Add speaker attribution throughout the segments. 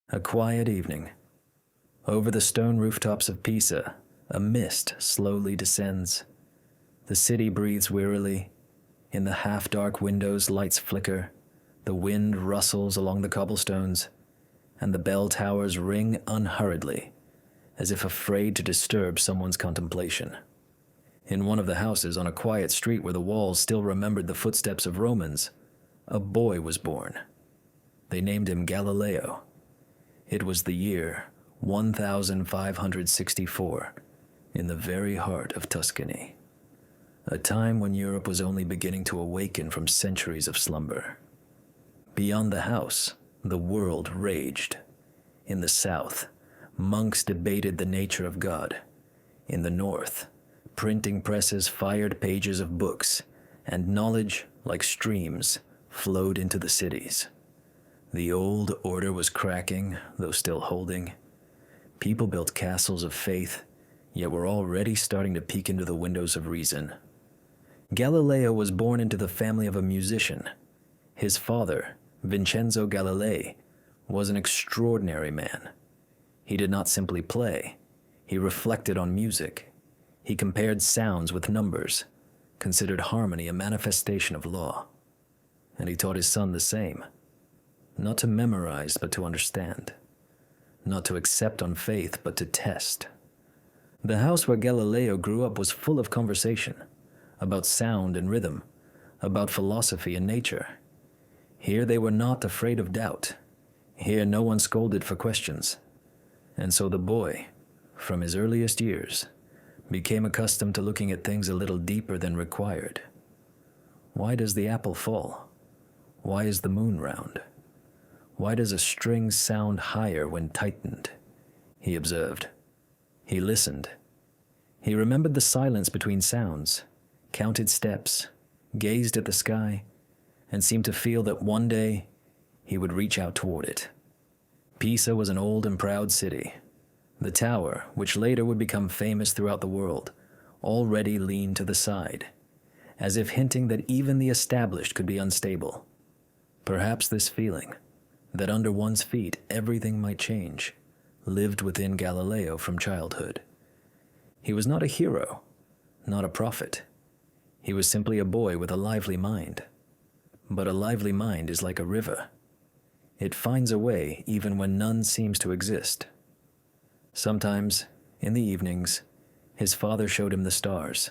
Speaker 1: A quiet evening. Over the stone rooftops of Pisa, a mist slowly descends. The city breathes wearily. In the half-dark windows, lights flicker. The wind rustles along the cobblestones, and the bell towers ring unhurriedly, as if afraid to disturb someone's contemplation. In one of the houses on a quiet street where the walls still remembered the footsteps of Romans, a boy was born. They named him Galileo. It was the year 1564, in the very heart of Tuscany, a time when Europe was only beginning to awaken from centuries of slumber. Beyond the house, the world raged. In the south, monks debated the nature of God. In the north, printing presses fired pages of books, and knowledge, like streams, flowed into the cities. The old order was cracking, though still holding. People built castles of faith, yet were already starting to peek into the windows of reason. Galileo was born into the family of a musician. His father, Vincenzo Galilei, was an extraordinary man. He did not simply play. He reflected on music. He compared sounds with numbers, considered harmony a manifestation of law. And he taught his son the same. Not to memorize, but to understand. Not to accept on faith, but to test. The house where Galileo grew up was full of conversation, about sound and rhythm, about philosophy and nature. Here they were not afraid of doubt. Here no one scolded for questions. And so the boy, from his earliest years, became accustomed to looking at things a little deeper than required. Why does the apple fall? Why is the moon round? Why does a string sound higher when tightened? He observed. He listened. He remembered the silence between sounds, counted steps, gazed at the sky, and seemed to feel that one day he would reach out toward it. Pisa was an old and proud city. The tower, which later would become famous throughout the world, already leaned to the side, as if hinting that even the established could be unstable. Perhaps this feeling, that under one's feet everything might change, lived within Galileo from childhood. He was not a hero, not a prophet. He was simply a boy with a lively mind. But a lively mind is like a river. It finds a way even when none seems to exist. Sometimes, in the evenings, his father showed him the stars.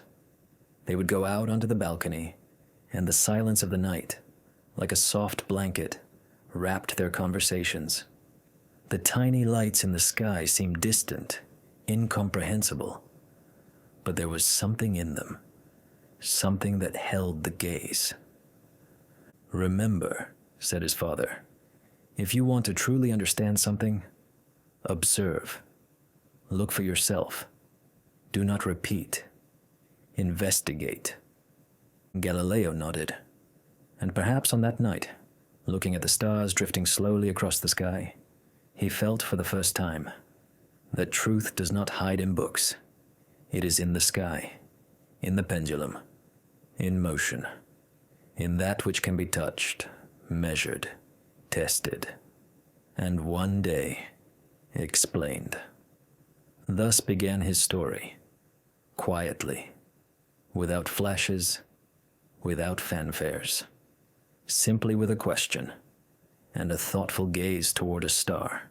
Speaker 1: They would go out onto the balcony, and the silence of the night, like a soft blanket, wrapped their conversations. The tiny lights in the sky seemed distant, incomprehensible. But there was something in them, something that held the gaze. "Remember," said his father, "if you want to truly understand something, observe. Look for yourself. Do not repeat. Investigate." Galileo nodded, and perhaps on that night, looking at the stars drifting slowly across the sky, he felt for the first time that truth does not hide in books. It is in the sky, in the pendulum, in motion, in that which can be touched, measured, tested, and one day explained. Thus began his story, quietly, without flashes, without fanfares, simply with a question and a thoughtful gaze toward a star.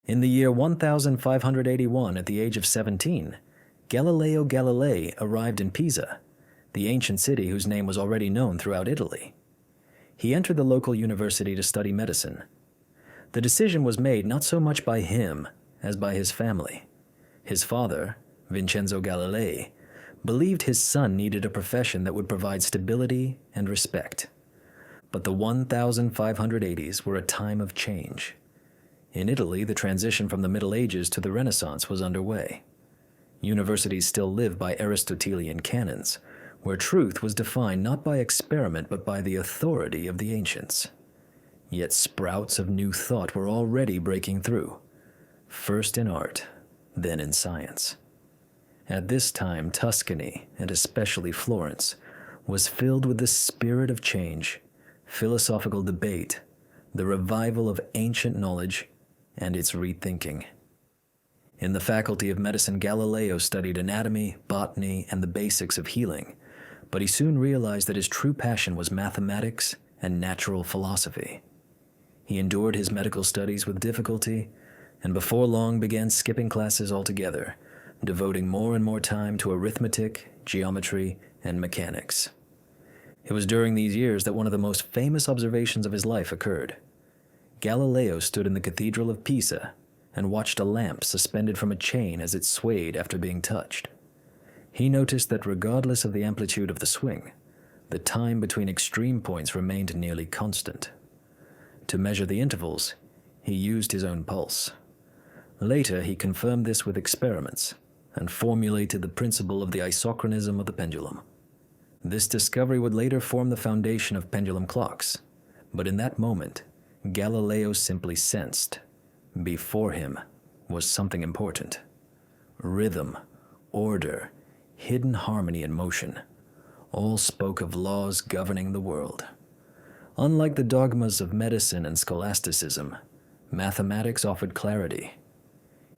Speaker 1: In the year 1581, at the age of 17, Galileo Galilei arrived in Pisa, the ancient city whose name was already known throughout Italy. He entered the local university to study medicine. The decision was made not so much by him as by his family. His father, Vincenzo Galilei, believed his son needed a profession that would provide stability and respect. But the 1580s were a time of change. In Italy, the transition from the Middle Ages to the Renaissance was underway. Universities still lived by Aristotelian canons, where truth was defined not by experiment but by the authority of the ancients. Yet sprouts of new thought were already breaking through, first in art, then in science. At this time, Tuscany, and especially Florence, was filled with the spirit of change, philosophical debate, the revival of ancient knowledge and its rethinking. In the Faculty of Medicine, Galileo studied anatomy, botany, and the basics of healing, but he soon realized that his true passion was mathematics and natural philosophy. He endured his medical studies with difficulty, and before long began skipping classes altogether, devoting more and more time to arithmetic, geometry, and mechanics. It was during these years that one of the most famous observations of his life occurred. Galileo stood in the Cathedral of Pisa and watched a lamp suspended from a chain as it swayed after being touched. He noticed that regardless of the amplitude of the swing, the time between extreme points remained nearly constant. To measure the intervals, he used his own pulse. Later, he confirmed this with experiments and formulated the principle of the isochronism of the pendulum. This discovery would later form the foundation of pendulum clocks, but in that moment, Galileo simply sensed. Before him was something important. Rhythm, order, hidden harmony and motion, all spoke of laws governing the world. Unlike the dogmas of medicine and scholasticism, mathematics offered clarity.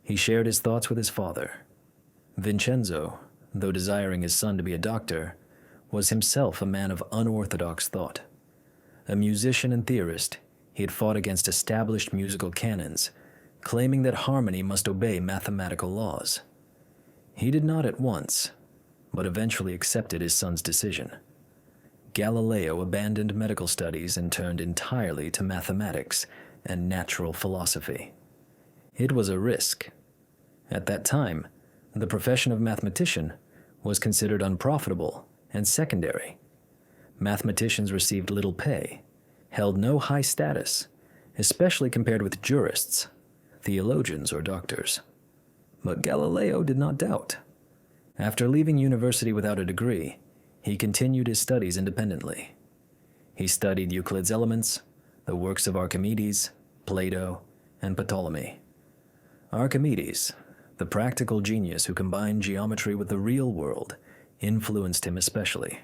Speaker 1: He shared his thoughts with his father. Vincenzo, though desiring his son to be a doctor, was himself a man of unorthodox thought. A musician and theorist, he had fought against established musical canons, claiming that harmony must obey mathematical laws. He did not at once, but eventually accepted his son's decision. Galileo abandoned medical studies and turned entirely to mathematics and natural philosophy. It was a risk. At that time, the profession of mathematician was considered unprofitable and secondary. Mathematicians received little pay, held no high status, especially compared with jurists, theologians, or doctors. But Galileo did not doubt. After leaving university without a degree, he continued his studies independently. He studied Euclid's Elements, the works of Archimedes, Plato, and Ptolemy. Archimedes, the practical genius who combined geometry with the real world, influenced him especially.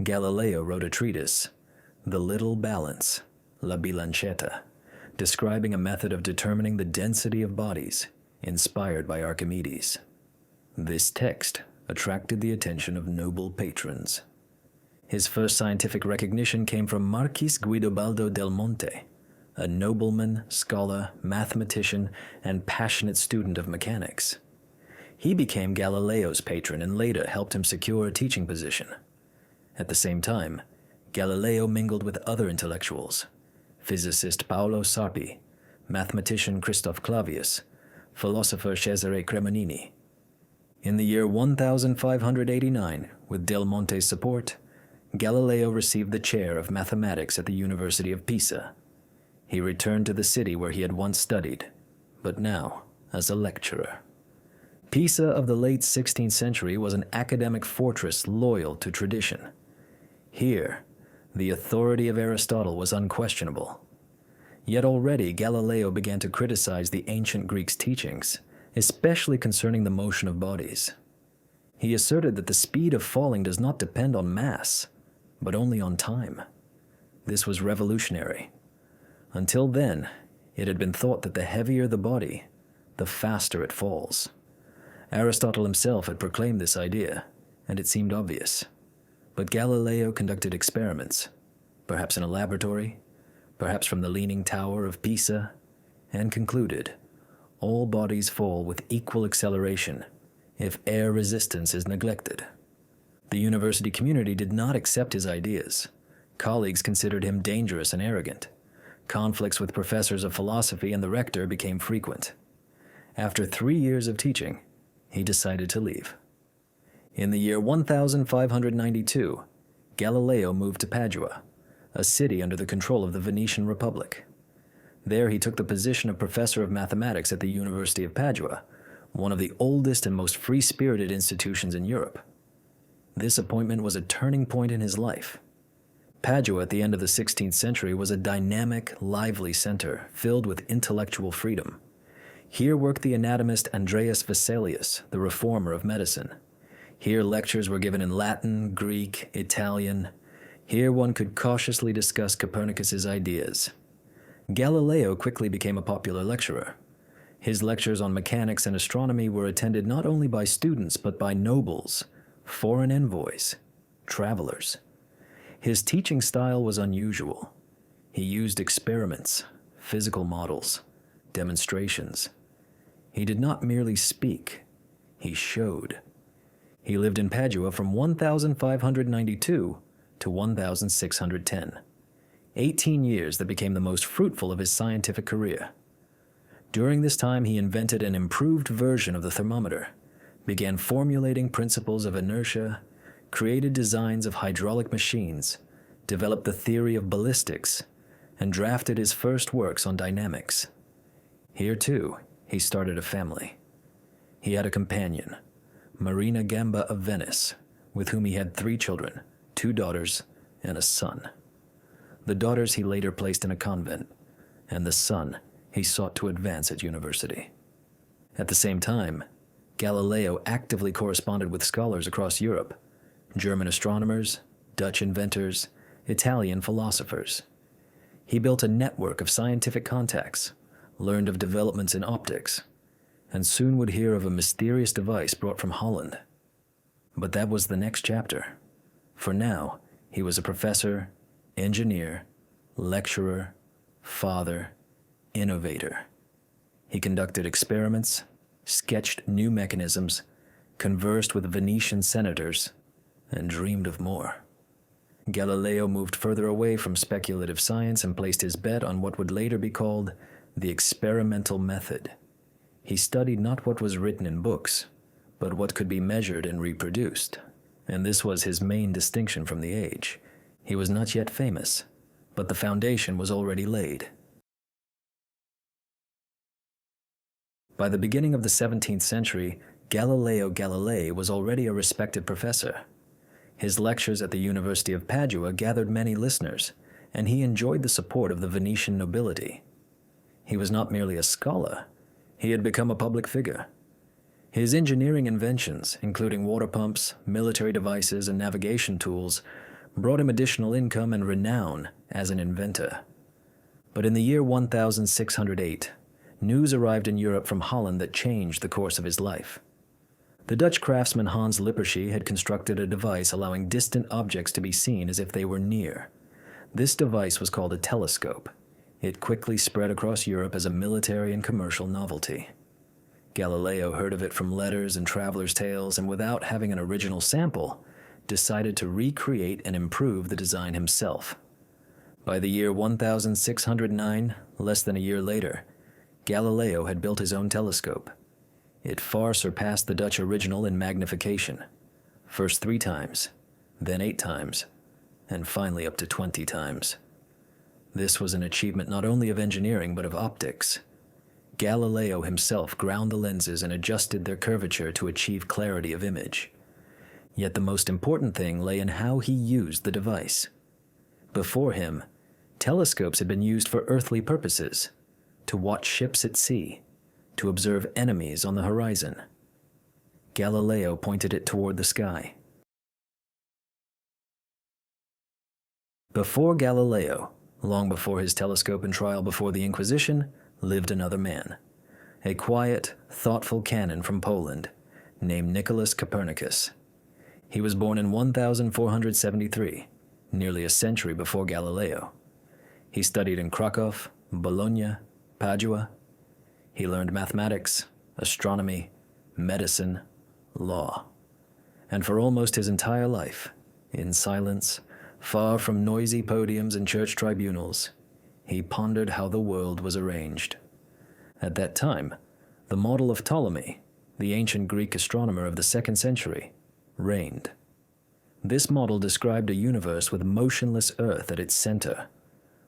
Speaker 1: Galileo wrote a treatise, The Little Balance, La Bilancetta, describing a method of determining the density of bodies, inspired by Archimedes. This text attracted the attention of noble patrons. His first scientific recognition came from Marquis Guidobaldo del Monte, a nobleman, scholar, mathematician, and passionate student of mechanics. He became Galileo's patron and later helped him secure a teaching position. At the same time, Galileo mingled with other intellectuals, physicist Paolo Sarpi, mathematician Christoph Clavius, philosopher Cesare Cremonini. In the year 1589, with Del Monte's support, Galileo received the chair of mathematics at the University of Pisa. He returned to the city where he had once studied, but now as a lecturer. Pisa of the late 16th century was an academic fortress loyal to tradition. Here, the authority of Aristotle was unquestionable. Yet already Galileo began to criticize the ancient Greeks' teachings, especially concerning the motion of bodies. He asserted that the speed of falling does not depend on mass, but only on time. This was revolutionary. Until then, it had been thought that the heavier the body, the faster it falls. Aristotle himself had proclaimed this idea, and it seemed obvious. But Galileo conducted experiments, perhaps in a laboratory, perhaps from the Leaning Tower of Pisa, and concluded, all bodies fall with equal acceleration if air resistance is neglected. The university community did not accept his ideas. Colleagues considered him dangerous and arrogant. Conflicts with professors of philosophy and the rector became frequent. After 3 years of teaching, he decided to leave. In the year 1592, Galileo moved to Padua, a city under the control of the Venetian Republic. There he took the position of professor of mathematics at the University of Padua, one of the oldest and most free-spirited institutions in Europe. This appointment was a turning point in his life. Padua at the end of the 16th century was a dynamic, lively center filled with intellectual freedom. Here worked the anatomist Andreas Vesalius, the reformer of medicine. Here lectures were given in Latin, Greek, Italian. Here one could cautiously discuss Copernicus's ideas. Galileo quickly became a popular lecturer. His lectures on mechanics and astronomy were attended not only by students but by nobles, foreign envoys, travelers. His teaching style was unusual. He used experiments, physical models, demonstrations. He did not merely speak, he showed. He lived in Padua from 1592 to 1610, 18 years that became the most fruitful of his scientific career. During this time, he invented an improved version of the thermometer, began formulating principles of inertia, created designs of hydraulic machines, developed the theory of ballistics, and drafted his first works on dynamics. Here, too, he started a family. He had a companion, Marina Gamba of Venice, with whom he had 3 children, 2 daughters, and a son. The daughters he later placed in a convent, and the son he sought to advance at university. At the same time, Galileo actively corresponded with scholars across Europe, German astronomers, Dutch inventors, Italian philosophers. He built a network of scientific contacts, learned of developments in optics, and soon would hear of a mysterious device brought from Holland. But that was the next chapter. For now, he was a professor, engineer, lecturer, father, innovator. He conducted experiments, sketched new mechanisms, conversed with Venetian senators, and dreamed of more. Galileo moved further away from speculative science and placed his bet on what would later be called the experimental method. He studied not what was written in books, but what could be measured and reproduced. And this was his main distinction from the age. He was not yet famous, but the foundation was already laid. By the beginning of the 17th century, Galileo Galilei was already a respected professor. His lectures at the University of Padua gathered many listeners, and he enjoyed the support of the Venetian nobility. He was not merely a scholar, he had become a public figure. His engineering inventions, including water pumps, military devices, and navigation tools, brought him additional income and renown as an inventor. But in the year 1608, news arrived in Europe from Holland that changed the course of his life. The Dutch craftsman Hans Lippershey had constructed a device allowing distant objects to be seen as if they were near. This device was called a telescope. It quickly spread across Europe as a military and commercial novelty. Galileo heard of it from letters and travelers' tales, and without having an original sample, decided to recreate and improve the design himself. By the year 1609, less than a year later, Galileo had built his own telescope. It far surpassed the Dutch original in magnification, first 3 times, then 8 times, and finally up to 20 times. This was an achievement not only of engineering but of optics. Galileo himself ground the lenses and adjusted their curvature to achieve clarity of image. Yet the most important thing lay in how he used the device. Before him, telescopes had been used for earthly purposes, to watch ships at sea, to observe enemies on the horizon. Galileo pointed it toward the sky. Before Galileo, long before his telescope and trial before the Inquisition, lived another man, a quiet, thoughtful canon from Poland named Nicholas Copernicus. He was born in 1473, nearly a century before Galileo. He studied in Krakow, Bologna, Padua. He learned mathematics, astronomy, medicine, law. And for almost his entire life, in silence, far from noisy podiums and church tribunals, he pondered how the world was arranged. At that time, the model of Ptolemy, the ancient Greek astronomer of the 2nd century, reigned. This model described a universe with motionless Earth at its center.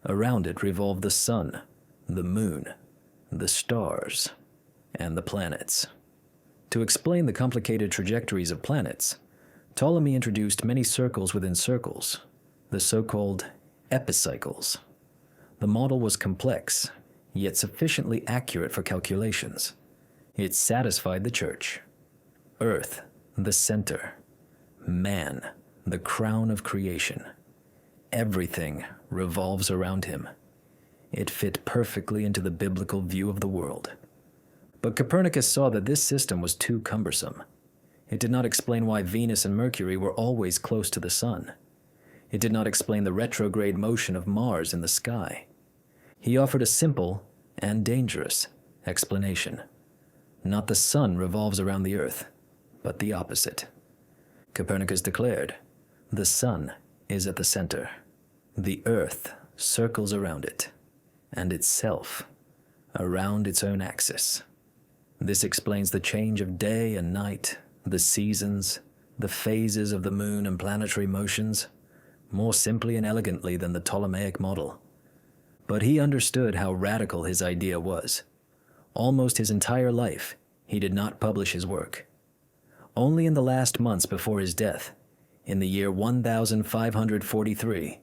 Speaker 1: Around it revolved the sun, the moon, the stars, and the planets. To explain the complicated trajectories of planets, Ptolemy introduced many circles within circles, the so-called epicycles. The model was complex, yet sufficiently accurate for calculations. It satisfied the Church. Earth, the center. Man, the crown of creation. Everything revolves around him. It fit perfectly into the biblical view of the world. But Copernicus saw that this system was too cumbersome. It did not explain why Venus and Mercury were always close to the sun. It did not explain the retrograde motion of Mars in the sky. He offered a simple and dangerous explanation. Not the sun revolves around the earth, but the opposite. Copernicus declared, the sun is at the center. The earth circles around it, and itself around its own axis. This explains the change of day and night, the seasons, the phases of the moon and planetary motions, more simply and elegantly than the Ptolemaic model. But he understood how radical his idea was. Almost his entire life, he did not publish his work. Only in the last months before his death, in the year 1543,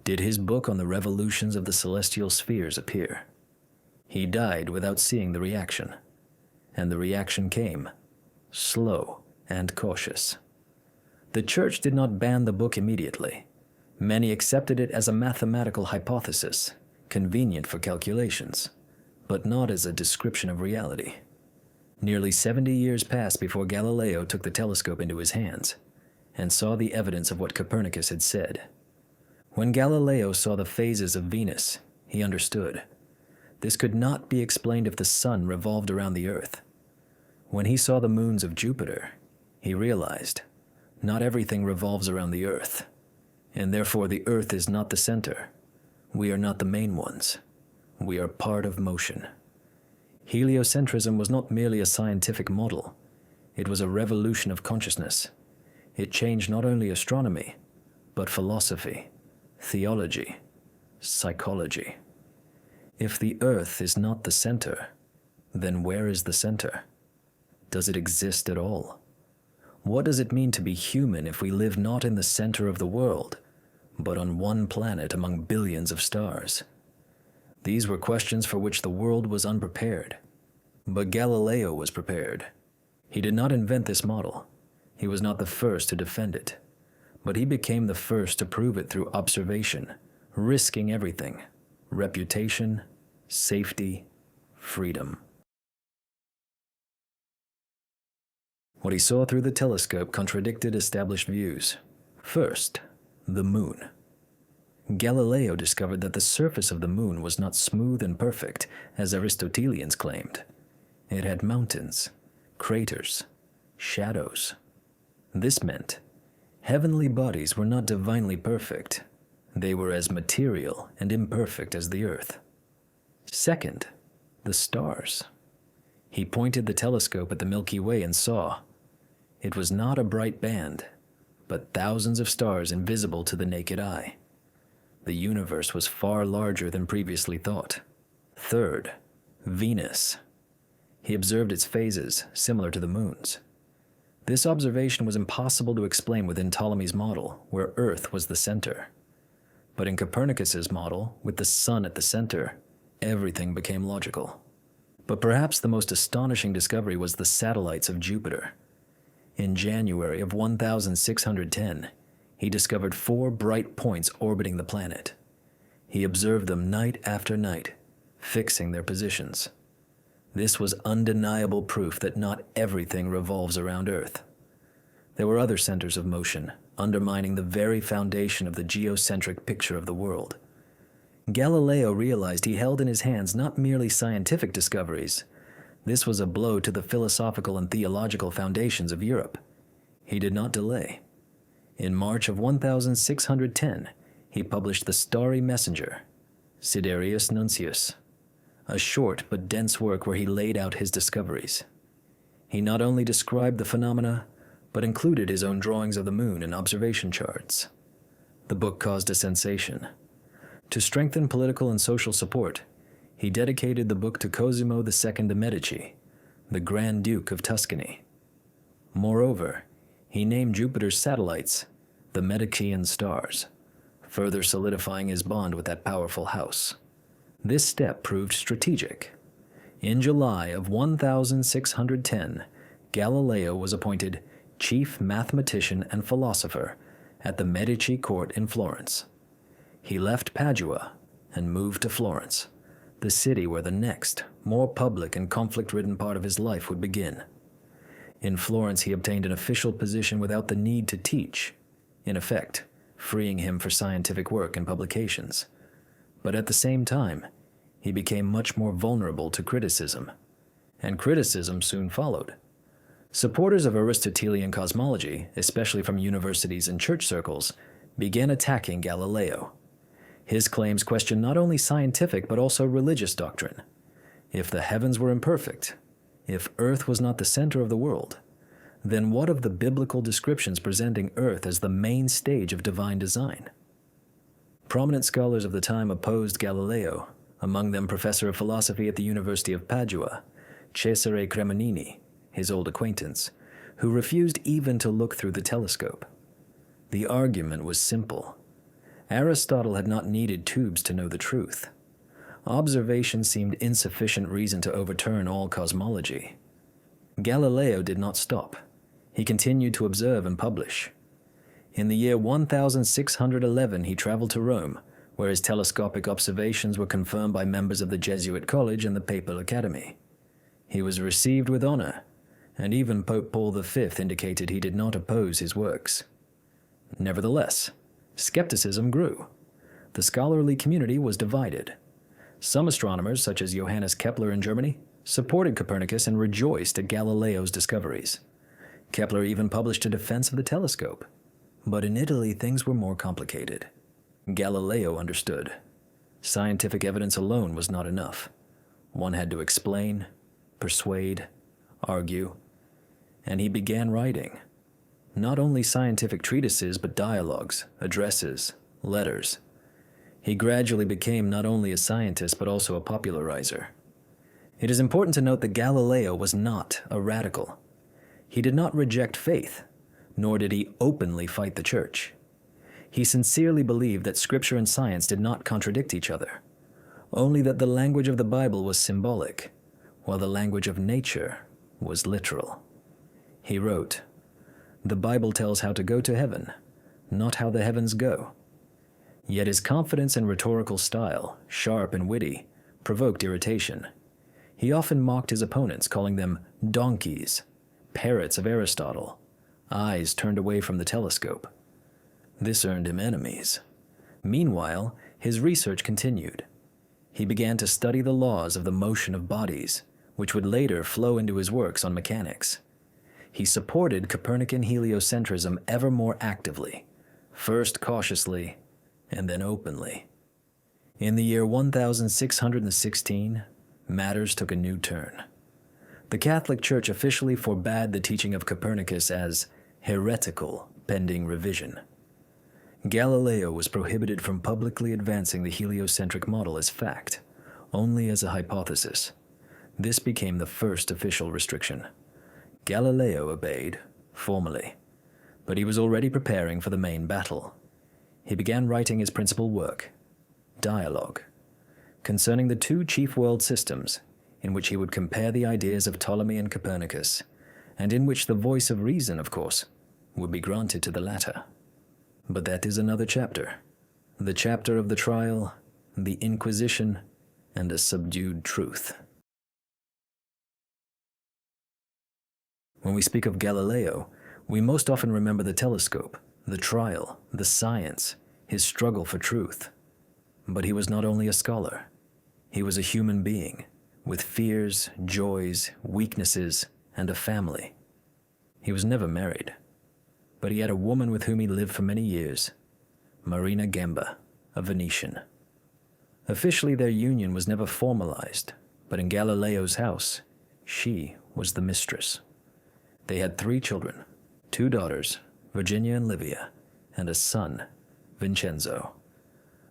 Speaker 1: did his book on the revolutions of the celestial spheres appear. He died without seeing the reaction, and the reaction came, slow and cautious. The church did not ban the book immediately. Many accepted it as a mathematical hypothesis, convenient for calculations, but not as a description of reality. Nearly 70 years passed before Galileo took the telescope into his hands and saw the evidence of what Copernicus had said. When Galileo saw the phases of Venus, he understood. This could not be explained if the sun revolved around the earth. When he saw the moons of Jupiter, he realized not everything revolves around the earth, and therefore the earth is not the center. We are not the main ones. We are part of motion. Heliocentrism was not merely a scientific model. It was a revolution of consciousness. It changed not only astronomy, but philosophy, theology, psychology. If the earth is not the center, then where is the center? Does it exist at all? What does it mean to be human if we live not in the center of the world, but on one planet among billions of stars? These were questions for which the world was unprepared. But Galileo was prepared. He did not invent this model. He was not the first to defend it. But he became the first to prove it through observation, risking everything: reputation, safety, freedom. What he saw through the telescope contradicted established views. First, the moon. Galileo discovered that the surface of the moon was not smooth and perfect, as Aristotelians claimed. It had mountains, craters, shadows. This meant heavenly bodies were not divinely perfect. They were as material and imperfect as the earth. Second, the stars. He pointed the telescope at the Milky Way and saw. It was not a bright band, but thousands of stars invisible to the naked eye. The universe was far larger than previously thought. Third, Venus. He observed its phases, similar to the moon's. This observation was impossible to explain within Ptolemy's model, where Earth was the center. But in Copernicus's model, with the sun at the center, everything became logical. But perhaps the most astonishing discovery was the satellites of Jupiter. In January of 1610, he discovered 4 bright points orbiting the planet. He observed them night after night, fixing their positions. This was undeniable proof that not everything revolves around Earth. There were other centers of motion, undermining the very foundation of the geocentric picture of the world. Galileo realized he held in his hands not merely scientific discoveries. This was a blow to the philosophical and theological foundations of Europe. He did not delay. In March of 1610, he published The Starry Messenger, Sidereus Nuncius, a short but dense work where he laid out his discoveries. He not only described the phenomena, but included his own drawings of the moon and observation charts. The book caused a sensation. To strengthen political and social support, he dedicated the book to Cosimo II de' Medici, the Grand Duke of Tuscany. Moreover, he named Jupiter's satellites the Medicean stars, further solidifying his bond with that powerful house. This step proved strategic. In July of 1610, Galileo was appointed chief mathematician and philosopher at the Medici court in Florence. He left Padua and moved to Florence, the city where the next, more public and conflict-ridden part of his life would begin. In Florence, he obtained an official position without the need to teach, in effect, freeing him for scientific work and publications. But at the same time, he became much more vulnerable to criticism, and criticism soon followed. Supporters of Aristotelian cosmology, especially from universities and church circles, began attacking Galileo. His claims questioned not only scientific but also religious doctrine. If the heavens were imperfect, if Earth was not the center of the world, then what of the biblical descriptions presenting Earth as the main stage of divine design? Prominent scholars of the time opposed Galileo, among them professor of philosophy at the University of Padua, Cesare Cremonini, his old acquaintance, who refused even to look through the telescope. The argument was simple. Aristotle had not needed tubes to know the truth. Observation seemed insufficient reason to overturn all cosmology. Galileo did not stop. He continued to observe and publish. In the year 1611, he traveled to Rome, where his telescopic observations were confirmed by members of the Jesuit College and the Papal Academy. He was received with honor, and even Pope Paul V indicated he did not oppose his works. Nevertheless, skepticism grew. The scholarly community was divided. Some astronomers, such as Johannes Kepler in Germany, supported Copernicus and rejoiced at Galileo's discoveries. Kepler even published a defense of the telescope. But in Italy, things were more complicated. Galileo understood. Scientific evidence alone was not enough. One had to explain, persuade, argue, and he began writing. Not only scientific treatises, but dialogues, addresses, letters. He gradually became not only a scientist, but also a popularizer. It is important to note that Galileo was not a radical. He did not reject faith, nor did he openly fight the church. He sincerely believed that scripture and science did not contradict each other, only that the language of the Bible was symbolic, while the language of nature was literal. He wrote, "The Bible tells how to go to heaven, not how the heavens go." Yet his confidence and rhetorical style, sharp and witty, provoked irritation. He often mocked his opponents, calling them donkeys, parrots of Aristotle, eyes turned away from the telescope. This earned him enemies. Meanwhile, his research continued. He began to study the laws of the motion of bodies, which would later flow into his works on mechanics. He supported Copernican heliocentrism ever more actively, first cautiously, and then openly. In the year 1616, matters took a new turn. The Catholic Church officially forbade the teaching of Copernicus as heretical pending revision. Galileo was prohibited from publicly advancing the heliocentric model as fact, only as a hypothesis. This became the first official restriction. Galileo obeyed, formally, but he was already preparing for the main battle. He began writing his principal work, Dialogue, concerning the two chief world systems, in which he would compare the ideas of Ptolemy and Copernicus, and in which the voice of reason, of course, would be granted to the latter. But that is another chapter, the chapter of the trial, the Inquisition, and a subdued truth. When we speak of Galileo, we most often remember the telescope, the trial, the science, his struggle for truth. But he was not only a scholar. He was a human being, with fears, joys, weaknesses, and a family. He was never married, but he had a woman with whom he lived for many years, Marina Gamba, a Venetian. Officially, their union was never formalized, but in Galileo's house, she was the mistress. They had 3 children, 2 daughters, Virginia and Livia, and a son, Vincenzo.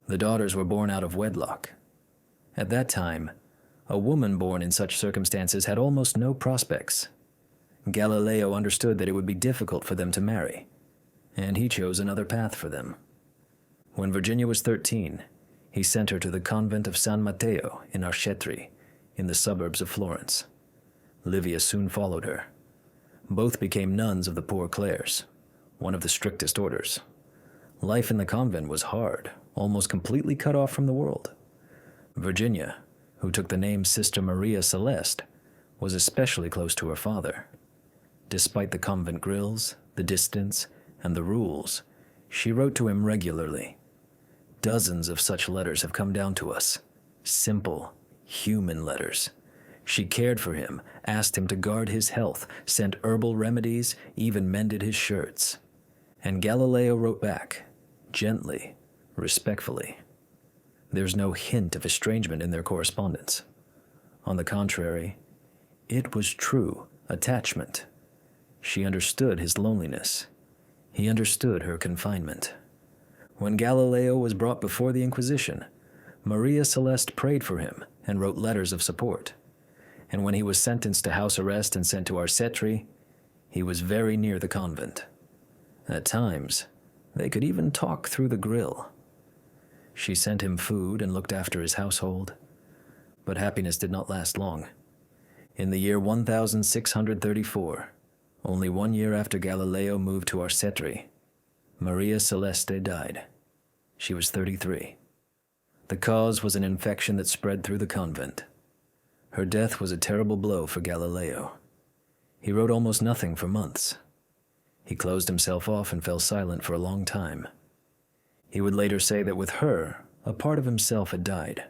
Speaker 1: The daughters were born out of wedlock. At that time, a woman born in such circumstances had almost no prospects. Galileo understood that it would be difficult for them to marry, and he chose another path for them. When Virginia was 13, he sent her to the convent of San Matteo in Arcetri, in the suburbs of Florence. Livia soon followed her. Both became nuns of the Poor Clares, one of the strictest orders. Life in the convent was hard, almost completely cut off from the world. Virginia, who took the name Sister Maria Celeste, was especially close to her father. Despite the convent grills, the distance, and the rules, she wrote to him regularly. Dozens of such letters have come down to us. Simple, human letters. She cared for him, asked him to guard his health, sent herbal remedies, even mended his shirts. And Galileo wrote back, gently, respectfully. There's no hint of estrangement in their correspondence. On the contrary, it was true attachment. She understood his loneliness. He understood her confinement. When Galileo was brought before the Inquisition, Maria Celeste prayed for him and wrote letters of support. And when he was sentenced to house arrest and sent to Arcetri, he was very near the convent. At times, they could even talk through the grill. She sent him food and looked after his household. But happiness did not last long. In the year 1634, only 1 year after Galileo moved to Arcetri, Maria Celeste died. She was 33. The cause was an infection that spread through the convent. Her death was a terrible blow for Galileo. He wrote almost nothing for months. He closed himself off and fell silent for a long time. He would later say that with her, a part of himself had died.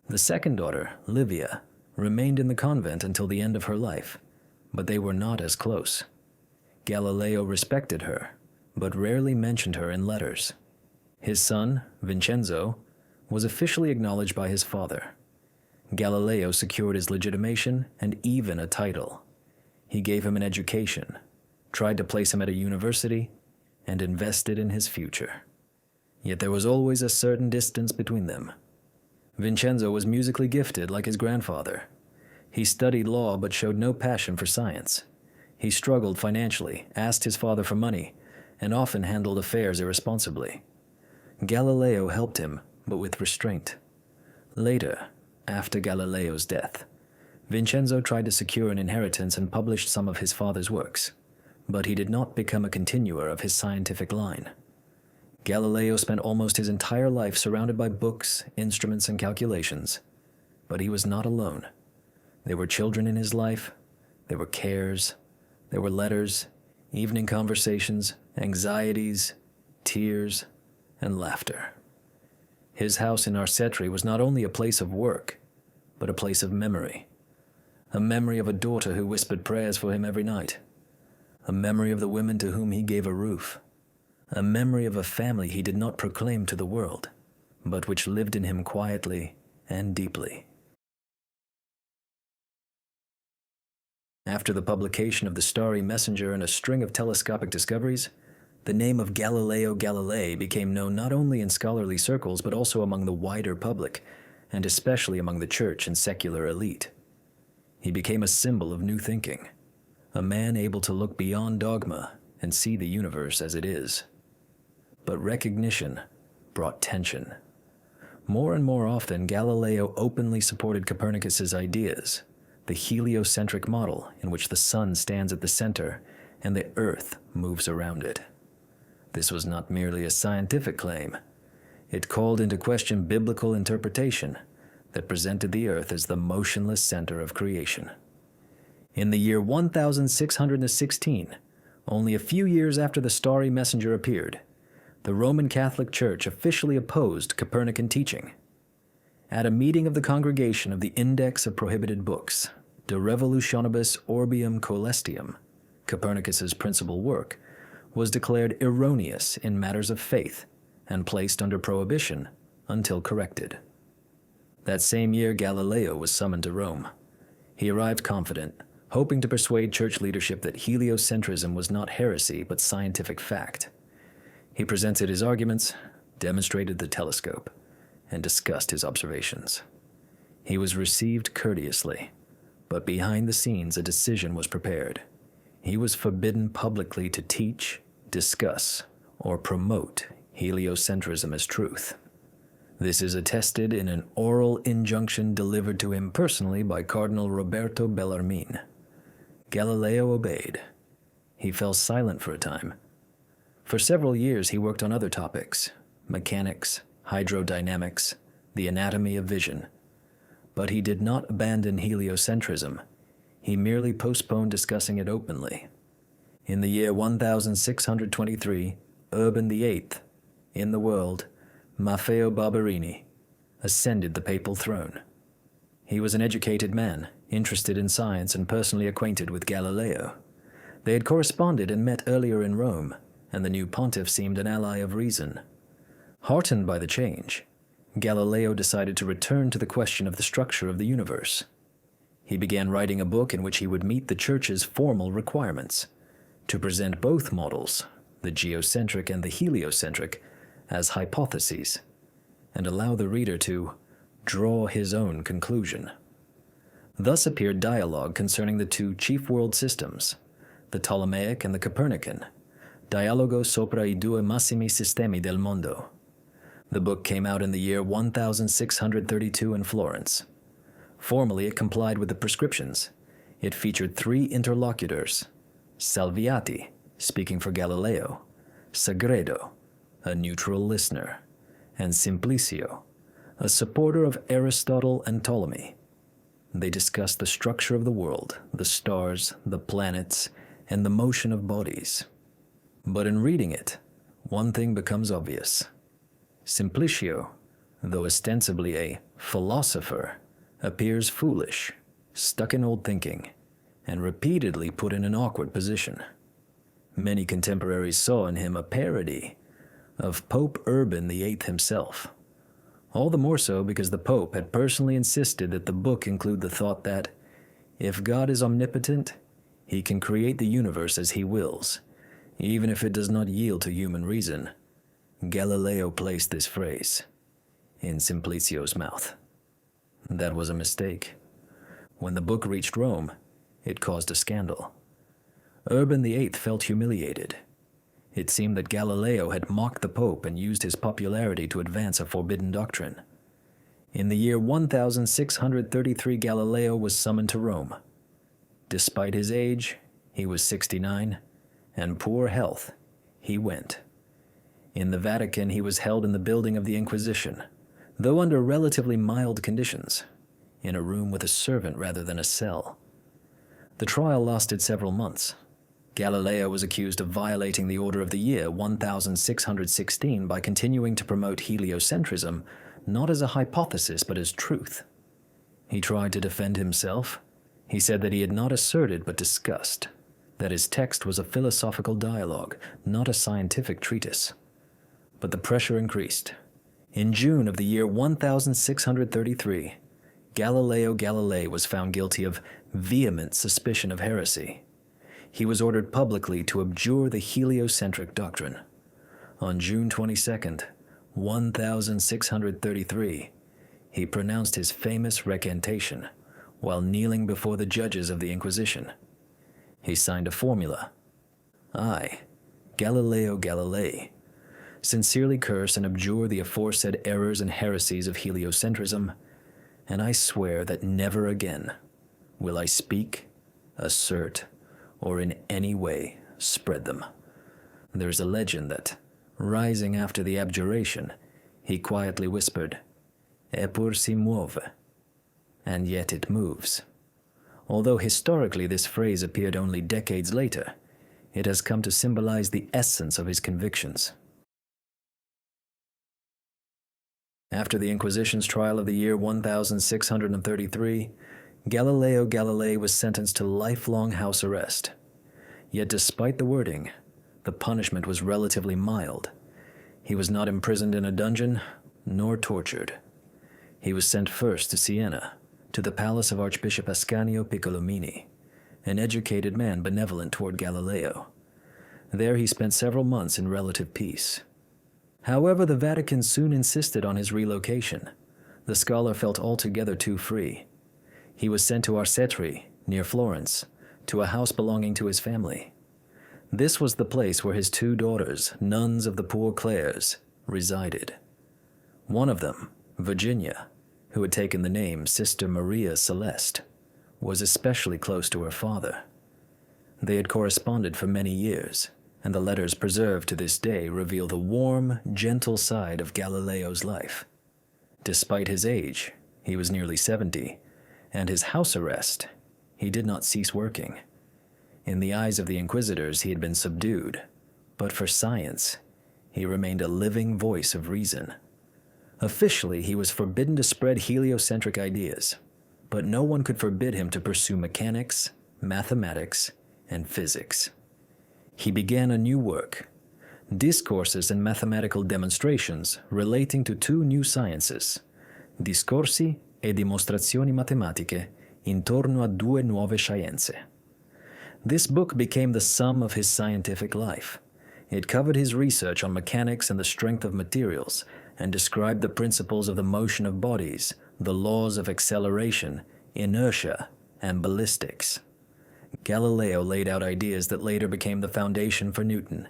Speaker 1: The second daughter, Livia, remained in the convent until the end of her life, but they were not as close. Galileo respected her, but rarely mentioned her in letters. His son, Vincenzo, was officially acknowledged by his father. Galileo secured his legitimation and even a title. He gave him an education, tried to place him at a university, and invested in his future. Yet there was always a certain distance between them. Vincenzo was musically gifted like his grandfather. He studied law but showed no passion for science. He struggled financially, asked his father for money, and often handled affairs irresponsibly. Galileo helped him, but with restraint. Later, after Galileo's death, Vincenzo tried to secure an inheritance and published some of his father's works, but he did not become a continuer of his scientific line. Galileo spent almost his entire life surrounded by books, instruments, and calculations, but he was not alone. There were children in his life, there were cares, there were letters, evening conversations, anxieties, tears, and laughter. His house in Arcetri was not only a place of work, but a place of memory. A memory of a daughter who whispered prayers for him every night. A memory of the women to whom he gave a roof. A memory of a family he did not proclaim to the world, but which lived in him quietly and deeply. After the publication of the Starry Messenger and a string of telescopic discoveries, the name of Galileo Galilei became known not only in scholarly circles but also among the wider public, and especially among the church and secular elite. He became a symbol of new thinking, a man able to look beyond dogma and see the universe as it is. But recognition brought tension. More and more often, Galileo openly supported Copernicus's ideas, the heliocentric model in which the sun stands at the center and the earth moves around it. This was not merely a scientific claim. It called into question biblical interpretation that presented the earth as the motionless center of creation. In the year 1616, only a few years after the Starry Messenger appeared, the Roman Catholic Church officially opposed Copernican teaching. At a meeting of the Congregation of the Index of Prohibited Books, De Revolutionibus Orbium Coelestium, Copernicus's principal work, was declared erroneous in matters of faith and placed under prohibition until corrected. That same year, Galileo was summoned to Rome. He arrived confident, hoping to persuade church leadership that heliocentrism was not heresy but scientific fact. He presented his arguments, demonstrated the telescope, and discussed his observations. He was received courteously, but behind the scenes a decision was prepared. He was forbidden publicly to teach, discuss, or promote heliocentrism as truth. This is attested in an oral injunction delivered to him personally by Cardinal Roberto Bellarmine. Galileo obeyed. He fell silent for a time. For several years he worked on other topics: mechanics, hydrodynamics, The Anatomy of Vision. But he did not abandon heliocentrism. He merely postponed discussing it openly. In the year 1623, Urban VIII, in the world, Maffeo Barberini, ascended the papal throne. He was an educated man, interested in science and personally acquainted with Galileo. They had corresponded and met earlier in Rome, and the new pontiff seemed an ally of reason. Heartened by the change, Galileo decided to return to the question of the structure of the universe. He began writing a book in which he would meet the Church's formal requirements, to present both models, the geocentric and the heliocentric, as hypotheses, and allow the reader to draw his own conclusion. Thus appeared dialogue concerning the two chief world systems, the Ptolemaic and the Copernican, Dialogo sopra I due massimi sistemi del mondo. The book came out in the year 1632 in Florence. Formally, it complied with the prescriptions. It featured three interlocutors: Salviati, speaking for Galileo; Sagredo, a neutral listener; and Simplicio, a supporter of Aristotle and Ptolemy. They discussed the structure of the world, the stars, the planets, and the motion of bodies. But in reading it, one thing becomes obvious. Simplicio, though ostensibly a philosopher, appears foolish, stuck in old thinking, and repeatedly put in an awkward position. Many contemporaries saw in him a parody of Pope Urban VIII himself. All the more so because the Pope had personally insisted that the book include the thought that, if God is omnipotent, he can create the universe as he wills, even if it does not yield to human reason. Galileo placed this phrase in Simplicio's mouth. That was a mistake. When the book reached Rome, it caused a scandal. Urban VIII felt humiliated. It seemed that Galileo had mocked the Pope and used his popularity to advance a forbidden doctrine. In the year 1633, Galileo was summoned to Rome. Despite his age, he was 69, and poor health, he went. In the Vatican, he was held in the building of the Inquisition, though under relatively mild conditions, in a room with a servant rather than a cell. The trial lasted several months. Galileo was accused of violating the order of the year 1616 by continuing to promote heliocentrism not as a hypothesis but as truth. He tried to defend himself. He said that he had not asserted but discussed, that his text was a philosophical dialogue, not a scientific treatise. But the pressure increased. In June of the year 1633, Galileo Galilei was found guilty of vehement suspicion of heresy. He was ordered publicly to abjure the heliocentric doctrine. On June 22, 1633, he pronounced his famous recantation while kneeling before the judges of the Inquisition. He signed a formula. I, Galileo Galilei, sincerely curse and abjure the aforesaid errors and heresies of heliocentrism, and I swear that never again will I speak, assert, or in any way spread them. There's a legend that, rising after the abjuration, he quietly whispered, "Eppur si muove," and yet it moves. Although historically this phrase appeared only decades later, it has come to symbolize the essence of his convictions. After the Inquisition's trial of the year 1633, Galileo Galilei was sentenced to lifelong house arrest. Yet despite the wording, the punishment was relatively mild. He was not imprisoned in a dungeon, nor tortured. He was sent first to Siena, to the palace of Archbishop Ascanio Piccolomini, an educated man benevolent toward Galileo. There he spent several months in relative peace. However, the Vatican soon insisted on his relocation. The scholar felt altogether too free. He was sent to Arcetri, near Florence, to a house belonging to his family. This was the place where his two daughters, nuns of the Poor Clares, resided. One of them, Virginia, who had taken the name Sister Maria Celeste, was especially close to her father. They had corresponded for many years, and the letters preserved to this day reveal the warm, gentle side of Galileo's life. Despite his age, he was nearly 70, and his house arrest, he did not cease working. In the eyes of the inquisitors, he had been subdued, but for science, he remained a living voice of reason. Officially, he was forbidden to spread heliocentric ideas, but no one could forbid him to pursue mechanics, mathematics, and physics. He began a new work, discourses and mathematical demonstrations relating to two new sciences, discorsi e dimostrazioni matematiche intorno a due nuove scienze. This book became the sum of his scientific life. It covered his research on mechanics and the strength of materials, and described the principles of the motion of bodies, the laws of acceleration, inertia, and ballistics. Galileo laid out ideas that later became the foundation for Newton.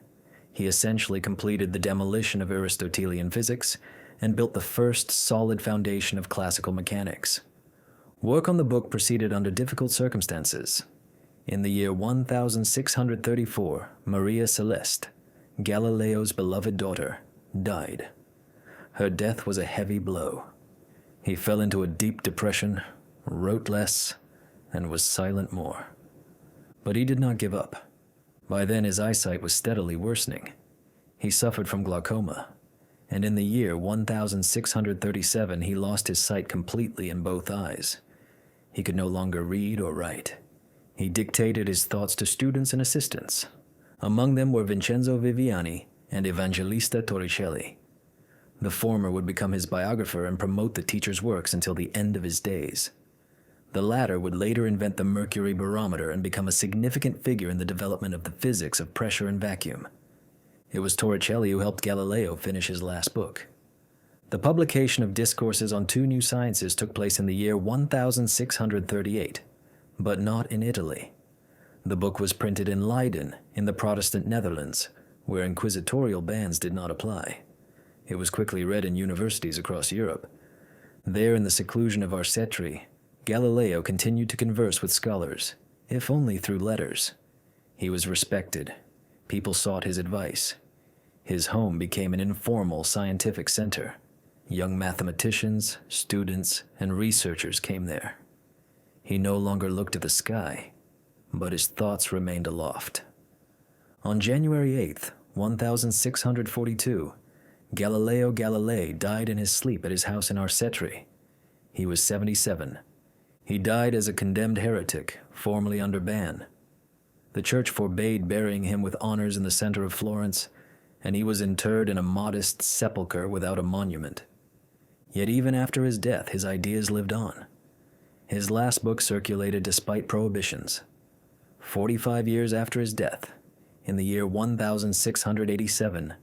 Speaker 1: He essentially completed the demolition of Aristotelian physics and built the first solid foundation of classical mechanics. Work on the book proceeded under difficult circumstances. In the year 1634, Maria Celeste, Galileo's beloved daughter, died. Her death was a heavy blow. He fell into a deep depression, wrote less, and was silent more. But he did not give up. By then his eyesight was steadily worsening. He suffered from glaucoma, and in the year 1637 he lost his sight completely in both eyes. He could no longer read or write. He dictated his thoughts to students and assistants. Among them were Vincenzo Viviani and Evangelista Torricelli. The former would become his biographer and promote the teacher's works until the end of his days. The latter would later invent the mercury barometer and become a significant figure in the development of the physics of pressure and vacuum. It was Torricelli who helped Galileo finish his last book. The publication of discourses on two new sciences took place in the year 1638, but not in Italy. The book was printed in Leiden, in the Protestant Netherlands, where inquisitorial bans did not apply. It was quickly read in universities across Europe. There, in the seclusion of Arcetri, Galileo continued to converse with scholars, if only through letters. He was respected. People sought his advice. His home became an informal scientific center. Young mathematicians, students, and researchers came there. He no longer looked at the sky, but his thoughts remained aloft. On January 8th, 1642, Galileo Galilei died in his sleep at his house in Arcetri. He was 77. He died as a condemned heretic, formerly under ban. The church forbade burying him with honors in the center of Florence, and he was interred in a modest sepulchre without a monument. Yet even after his death, his ideas lived on. His last book circulated despite prohibitions. 45 years after his death, in the year 1687,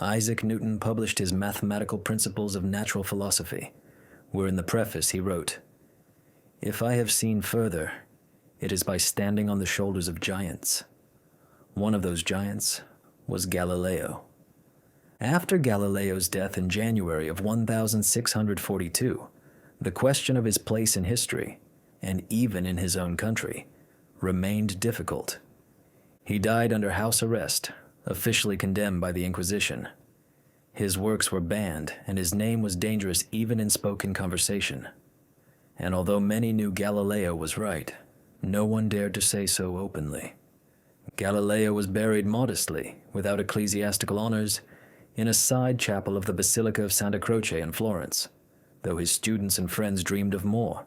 Speaker 1: Isaac Newton published his Mathematical Principles of Natural Philosophy, where in the preface he wrote, "If I have seen further, it is by standing on the shoulders of giants." One of those giants was Galileo. After Galileo's death in January of 1642, the question of his place in history, and even in his own country, remained difficult. He died under house arrest, officially condemned by the Inquisition. His works were banned, and his name was dangerous even in spoken conversation. And although many knew Galileo was right, no one dared to say so openly. Galileo was buried modestly, without ecclesiastical honors, in a side chapel of the Basilica of Santa Croce in Florence, though his students and friends dreamed of more.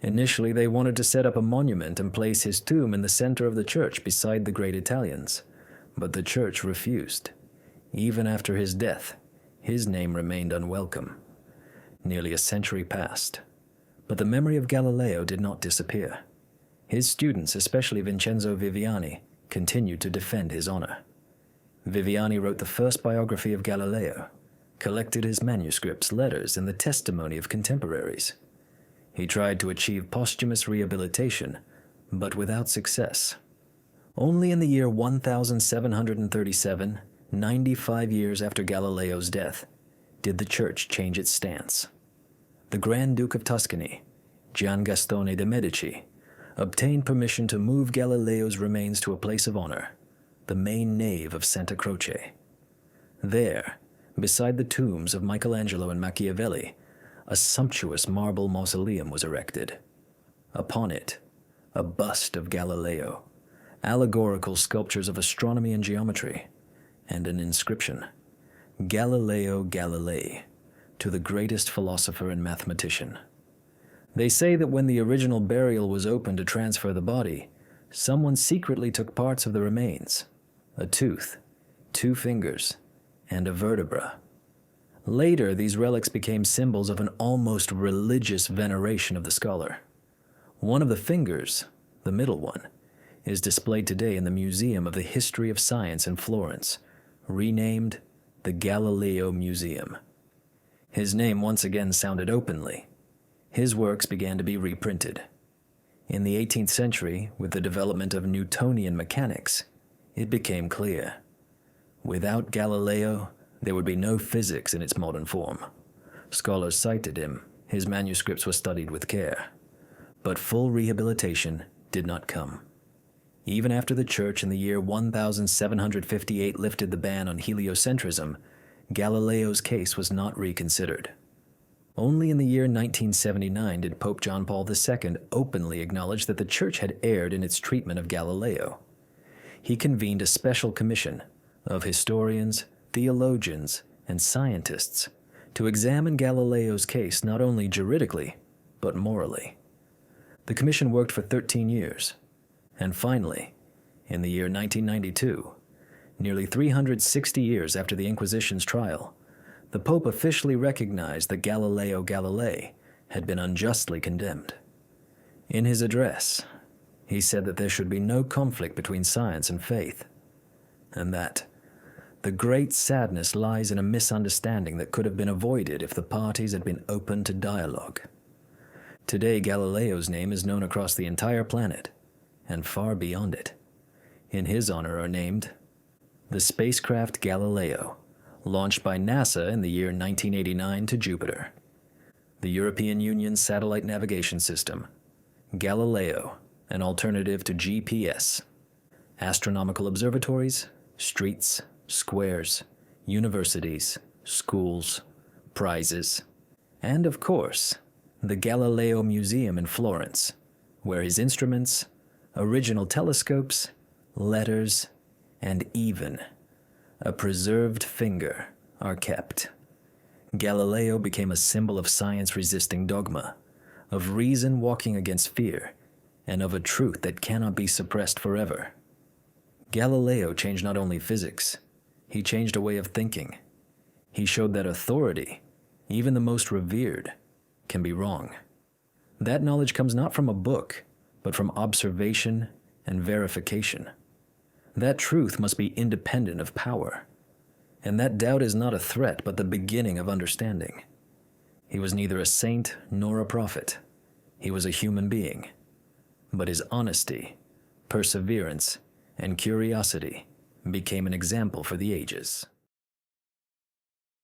Speaker 1: Initially, they wanted to set up a monument and place his tomb in the center of the church beside the great Italians, but the church refused. Even after his death, his name remained unwelcome. Nearly a century passed, but the memory of Galileo did not disappear. His students, especially Vincenzo Viviani, continued to defend his honor. Viviani wrote the first biography of Galileo, collected his manuscripts, letters, and the testimony of contemporaries. He tried to achieve posthumous rehabilitation, but without success. Only in the year 1737, 95 years after Galileo's death, did the church change its stance. The Grand Duke of Tuscany, Gian Gastone de' Medici, obtained permission to move Galileo's remains to a place of honor, the main nave of Santa Croce. There, beside the tombs of Michelangelo and Machiavelli, a sumptuous marble mausoleum was erected. Upon it, a bust of Galileo, allegorical sculptures of astronomy and geometry, and an inscription, Galileo Galilei, to the greatest philosopher and mathematician. They say that when the original burial was opened to transfer the body, someone secretly took parts of the remains, a tooth, 2 fingers, and a vertebra. Later, these relics became symbols of an almost religious veneration of the scholar. One of the fingers, the middle one, is displayed today in the Museum of the History of Science in Florence, renamed the Galileo Museum. His name once again sounded openly. His works began to be reprinted. In the 18th century, with the development of Newtonian mechanics, it became clear. Without Galileo, there would be no physics in its modern form. Scholars cited him, his manuscripts were studied with care. But full rehabilitation did not come. Even after the Church in the year 1758 lifted the ban on heliocentrism, Galileo's case was not reconsidered. Only in the year 1979 did Pope John Paul II openly acknowledge that the Church had erred in its treatment of Galileo. He convened a special commission of historians, theologians, and scientists to examine Galileo's case not only juridically, but morally. The commission worked for 13 years, and finally, in the year 1992, nearly 360 years after the Inquisition's trial, the Pope officially recognized that Galileo Galilei had been unjustly condemned. In his address, he said that there should be no conflict between science and faith, and that the great sadness lies in a misunderstanding that could have been avoided if the parties had been open to dialogue. Today, Galileo's name is known across the entire planet, and far beyond it. In his honor are named the spacecraft Galileo, launched by NASA in the year 1989 to Jupiter; the European Union's satellite navigation system, Galileo, an alternative to GPS; astronomical observatories, streets, squares, universities, schools, prizes, and of course, the Galileo Museum in Florence, where his instruments, original telescopes, letters, and even a preserved finger are kept. Galileo became a symbol of science resisting dogma, of reason walking against fear, and of a truth that cannot be suppressed forever. Galileo changed not only physics, he changed a way of thinking. He showed that authority, even the most revered, can be wrong. That knowledge comes not from a book, but from observation and verification. That truth must be independent of power. And that doubt is not a threat, but the beginning of understanding. He was neither a saint nor a prophet. He was a human being. But his honesty, perseverance, and curiosity became an example for the ages.